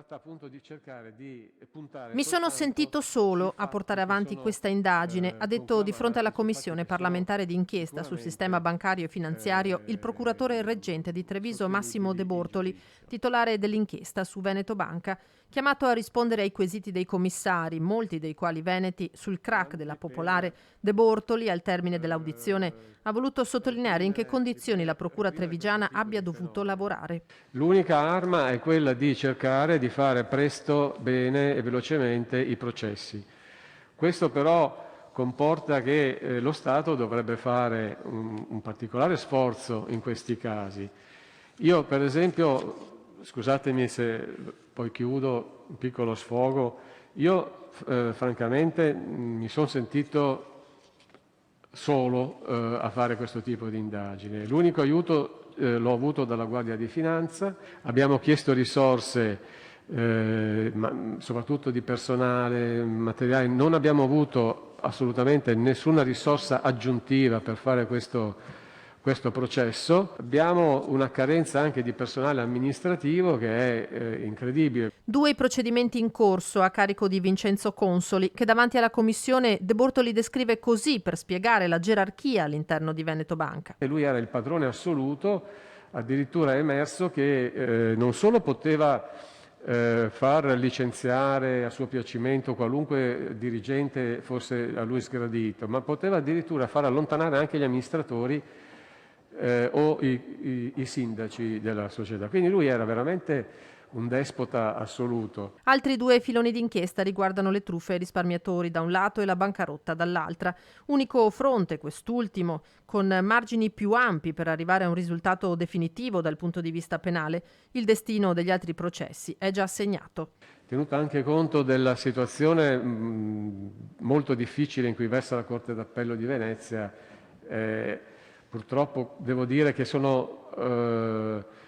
tratta appunto di cercare di puntare Mi sono soltanto sentito sui solo a fatti portare che avanti sono questa indagine, ha detto di fronte alla conclamati, sui fatti commissione che sono parlamentare d'inchiesta sul sistema sicuramente bancario e finanziario il procuratore reggente di Treviso Massimo De sostenibili in Bortoli, giudizio. titolare dell'inchiesta su Veneto Banca, chiamato a rispondere ai quesiti dei commissari, molti dei quali veneti, sul crack della Popolare. De Bortoli, al termine dell'audizione, ha voluto sottolineare in che condizioni la procura trevigiana abbia dovuto lavorare. L'unica arma è quella di cercare di fare presto, bene e velocemente i processi. Questo però comporta che lo Stato dovrebbe fare un particolare sforzo in questi casi. Io per esempio, scusatemi se poi chiudo, un piccolo sfogo, io francamente mi sono sentito solo a fare questo tipo di indagine. L'unico aiuto l'ho avuto dalla Guardia di Finanza, abbiamo chiesto risorse soprattutto di personale, materiale, non abbiamo avuto assolutamente nessuna risorsa aggiuntiva per fare questo processo. Abbiamo una carenza anche di personale amministrativo che è incredibile. 2 i procedimenti in corso a carico di Vincenzo Consoli, che davanti alla commissione De Bortoli descrive così per spiegare la gerarchia all'interno di Veneto Banca. E lui era il padrone assoluto, addirittura è emerso che non solo poteva far licenziare a suo piacimento qualunque dirigente fosse a lui sgradito, ma poteva addirittura far allontanare anche gli amministratori o i sindaci della società. Quindi lui era veramente un despota assoluto. Altri 2 filoni d'inchiesta riguardano le truffe ai risparmiatori da un lato e la bancarotta dall'altra. Unico fronte, quest'ultimo, con margini più ampi per arrivare a un risultato definitivo dal punto di vista penale. Il destino degli altri processi è già segnato. Tenuto anche conto della situazione molto difficile in cui versa la Corte d'Appello di Venezia, purtroppo devo dire che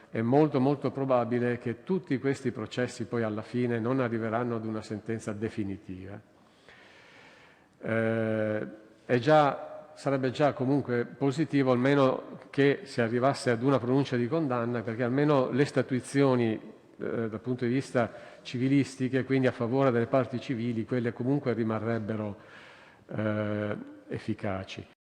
è molto molto probabile che tutti questi processi poi alla fine non arriveranno ad una sentenza definitiva. Sarebbe già comunque positivo almeno che si arrivasse ad una pronuncia di condanna, perché almeno le statuizioni dal punto di vista civilistiche, quindi a favore delle parti civili, quelle comunque rimarrebbero efficaci.